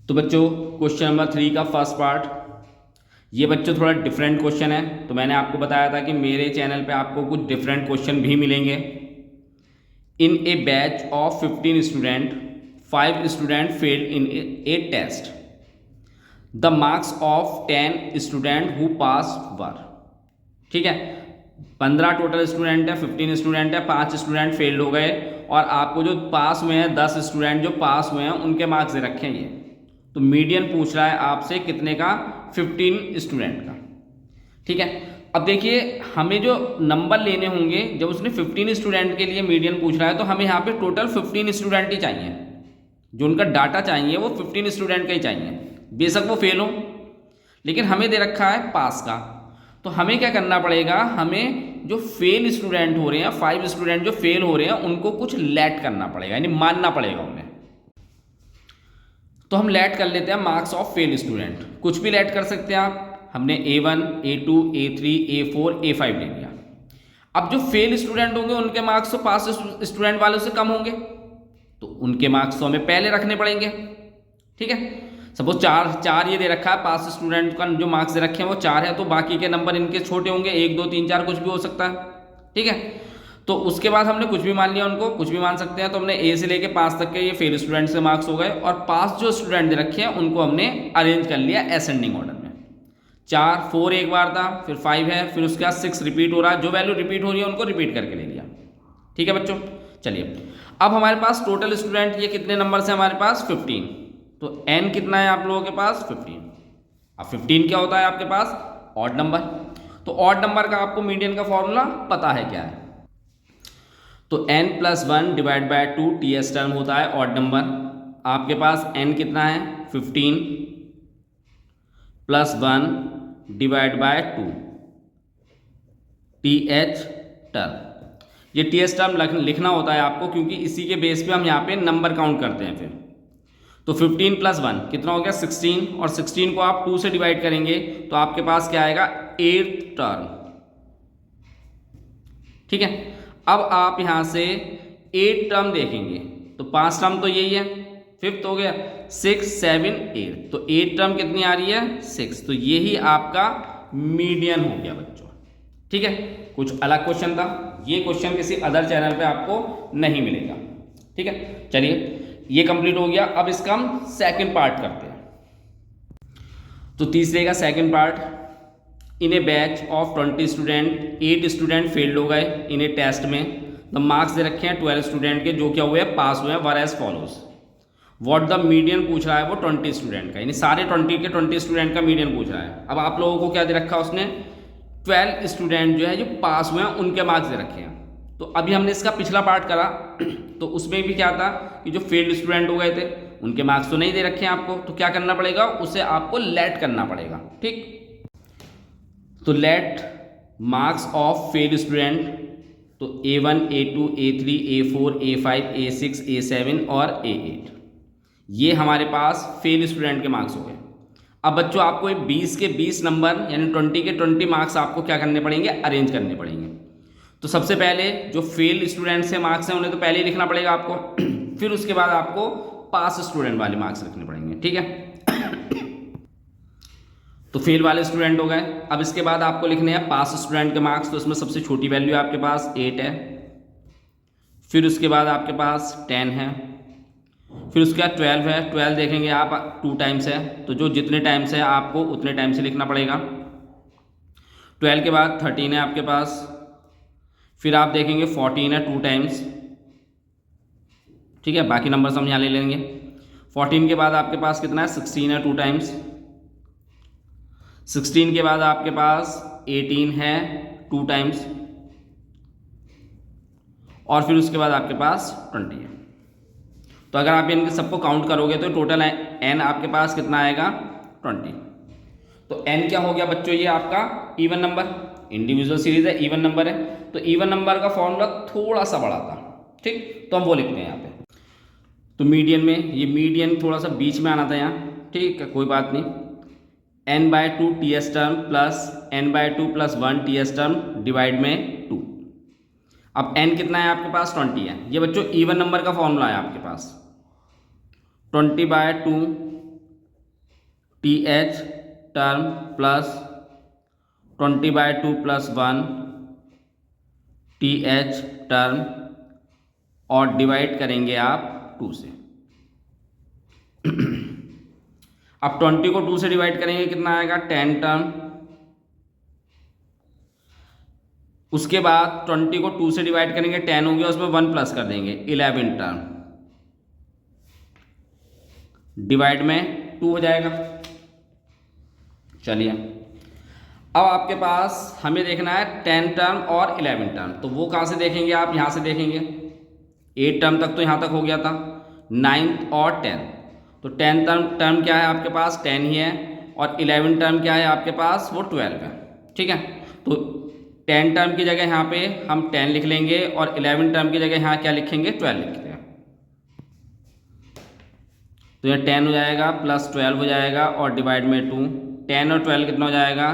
तो बच्चों question number 3 का फर्स्ट पार्ट, ये बच्चों थोड़ा डिफरेंट क्वेश्चन है। तो मैंने आपको बताया था कि मेरे चैनल पे आपको कुछ डिफरेंट क्वेश्चन भी मिलेंगे। In a batch of 15 student 5 student failed in a test. The marks of 10 student who pass were. ठीक है, 15 टोटल स्टूडेंट है, 15 स्टूडेंट है, 5 स्टूडेंट फेल्ड हो गए और आपको जो पास हुए हैं 10 स्टूडेंट जो पास हुए हैं उनके मार्क्स दे रखे हैं ये। तो मीडियन पूछ रहा है आपसे कितने का, 15 स्टूडेंट का। ठीक है, अब देखिए हमें जो नंबर लेने होंगे, जब उसने 15 स्टूडेंट के लिए मीडियन पूछ रहा है तो हमें यहाँ पे टोटल 15 स्टूडेंट ही चाहिए। जो उनका डाटा चाहिए वो 15 स्टूडेंट का ही चाहिए, बेशक वो फेल हो, लेकिन हमें दे रखा है पास का। तो हमें क्या करना पड़ेगा, हमें जो फेल स्टूडेंट हो रहे हैं, 5 स्टूडेंट जो फेल हो रहे हैं उनको कुछ लेट करना पड़ेगा, यानी मानना पड़ेगा उन्हें। तो हम लेट कर लेते हैं मार्क्स ऑफ फेल स्टूडेंट। कुछ भी लेट कर सकते हैं आप। हमने A1, A2, A3, A4, A5 ले लिया। अब जो फेल स्टूडेंट होंगे उनके मार्क्स तो पास स्टूडेंट वालों से कम होंगे, तो उनके मार्क्स तो हमें पहले रखने पड़ेंगे। ठीक है, सपोज चार ये दे रखा है, पास स्टूडेंट का जो मार्क्स दे रखे हैं वो 4 है, तो बाकी के नंबर इनके छोटे होंगे, 1, 2, 3, 4 कुछ भी हो सकता है। ठीक है, तो उसके बाद हमने कुछ भी मान लिया, उनको कुछ भी मान सकते हैं। तो हमने A से लेके 5 तक के ये फेल स्टूडेंट से मार्क्स हो गए और पास जो स्टूडेंट दे रखे हैं उनको हमने अरेंज कर लिया असेंडिंग ऑर्डर में। 4 एक बार था, फिर 5 है, फिर उसके बाद 6 रिपीट हो रहा है, जो वैल्यू रिपीट हो रही है उनको रिपीट करके ले लिया। ठीक है बच्चों, चलिए अब हमारे पास टोटल स्टूडेंट ये कितने नंबर से हमारे पास 15। तो n कितना है आप लोगों के पास 15। अब 15 क्या होता है आपके पास, ऑड नंबर। तो ऑड नंबर का आपको मीडियन का फॉर्मूला पता है क्या है। तो n+1 divide by 2 ts term होता है ऑड नंबर। आपके पास n कितना है 15 +1 डिवाइड बाय 2 th टर्म। ये ts टर्म लिखना होता है आपको, क्योंकि इसी के बेस पे हम यहाँ पे नंबर काउंट करते हैं। फिर तो 15 + 1 कितना हो गया 16, और 16 को आप 2 से डिवाइड करेंगे तो आपके पास क्या आएगा 8th टर्म। ठीक है, अब आप यहां से 8 टर्म देखेंगे तो 5 टर्म तो यही है, 5th हो गया 6, 7, 8, तो 8 टर्म कितनी आ रही है 6, तो यही आपका मीडियन हो गया बच्चों। ठीक है, कुछ अलग क्वेश्चन था, ये क्वेश्चन किसी अदर चैनल पे आपको नहीं मिलेगा। ठीक है, चलिए ये कंप्लीट हो गया। अब इसका हम सेकंड पार्ट करते हैं। तो तीसरे का second part, in a batch of 20 student 8 student failed हो गए इन ए टेस्ट में। द मार्क्स दे रखे हैं 12 स्टूडेंट के जो क्या हुए पास हुए हैं, were age follows. What the median पूछ रहा है वो 20 स्टूडेंट का, यानी सारे 20 के 20 स्टूडेंट का मीडियन पूछ रहा है। अब आप लोगों को क्या दे रखा है उसने, 12 स्टूडेंट जो है जो पास हुए हैं उनके मार्क्स दे रखे हैं। तो अभी हमने इसका पिछला पार्ट करा तो उसमें भी क्या था कि जो फेल्ड स्टूडेंट हो गए थे उनके मार्क्स तो नहीं दे रखे हैं आपको, तो क्या करना पड़ेगा, उसे आपको लेट करना पड़ेगा। ठीक, तो let marks of failed student, तो A1, A2, A3, A4, A5, A6, A7 और A8, ये हमारे पास फेल स्टूडेंट के मार्क्स हो गए। अब बच्चों आपको 20 के 20 नंबर यानी 20 के 20 मार्क्स आपको क्या करने पड़ेंगे, अरेंज करने पड़ेंगे। तो सबसे पहले जो फेल स्टूडेंट से मार्क्स हैं उन्हें तो पहले ही लिखना पड़ेगा आपको, फिर उसके बाद आपको पास स्टूडेंट वाले मार्क्स लिखने पड़ेंगे। ठीक है, तो फेल वाले स्टूडेंट हो गए। अब इसके बाद आपको लिखने हैं पास स्टूडेंट के मार्क्स, तो इसमें सबसे छोटी वैल्यू आपके पास 8 है, फिर उसके बाद आपके पास 10 है, फिर उसके बाद 12 है। 12 देखेंगे आप 2 टाइम्स है, तो जो जितने टाइम्स है आपको उतने टाइम से लिखना पड़ेगा। 12 के बाद 13 है आपके पास, फिर आप देखेंगे 14 है 2 टाइम्स। ठीक है, बाकी नंबर्स हम यहाँ ले लेंगे। 14 के बाद आपके पास कितना है 16 है 2 टाइम्स। 16 के बाद आपके पास 18 है 2 टाइम्स, और फिर उसके बाद आपके पास 20 है। तो अगर आप इनके सबको काउंट करोगे तो टोटल n आपके पास कितना आएगा 20। तो n क्या हो गया बच्चों, ये आपका इवन नंबर, इंडिविजुअल सीरीज है, इवन नंबर है। तो इवन नंबर का फॉर्मूला थोड़ा सा बड़ा था। ठीक, तो हम वो लिखते हैं यहाँ पे। तो मीडियन में ये मीडियन थोड़ा सा बीच में आना था यहाँ। ठीक है, कोई बात नहीं। n/2 ts term plus n/2 + 1 ts term divide में 2। अब n कितना है आपके पास 20 है। ये बच्चों इवन नंबर का फॉर्मूला है आपके पास, 20/2 T H term plus 20/2 + 1 T H term और डिवाइड करेंगे आप 2 से। अब 20 को 2 से डिवाइड करेंगे कितना आएगा 10 टर्म। उसके बाद 20 को 2 से डिवाइड करेंगे 10 हो गया, उसमें 1 प्लस कर देंगे 11 टर्म, डिवाइड में 2 हो जाएगा। चलिए अब आपके पास हमें देखना है 10 टर्म और 11 टर्म, तो वो कहाँ से देखेंगे आप, यहाँ से देखेंगे। 8 टर्म तक तो यहाँ तक हो गया था, 9 और 10, तो 10 टर्म क्या है आपके पास 10 ही है, और 11 टर्म क्या है आपके पास वो 12 है। ठीक है, तो 10 टर्म की जगह यहाँ पे हम 10 लिख लेंगे और 11 टर्म की जगह यहाँ क्या लिखेंगे 12 लिख लेंगे। तो यह 10 हो जाएगा प्लस 12 हो जाएगा और डिवाइड में 2, 10 और 12 कितना हो जाएगा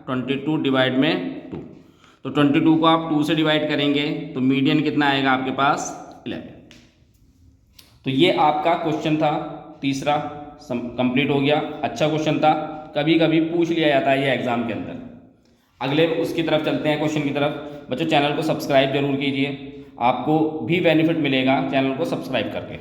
22 डिवाइड में 2। तो 22 को आप 2 से डिवाइड करेंगे तो मीडियन कितना आएगा आपके पास 11। तो ये आपका क्वेश्चन था तीसरा, कंप्लीट हो गया। अच्छा क्वेश्चन था, कभी कभी पूछ लिया जाता है ये एग्जाम के अंदर। अगले उसकी तरफ चलते हैं, क्वेश्चन की तरफ। बच्चों चैनल को सब्सक्राइब जरूर कीजिए, आपको भी बेनिफिट मिलेगा चैनल को सब्सक्राइब करके।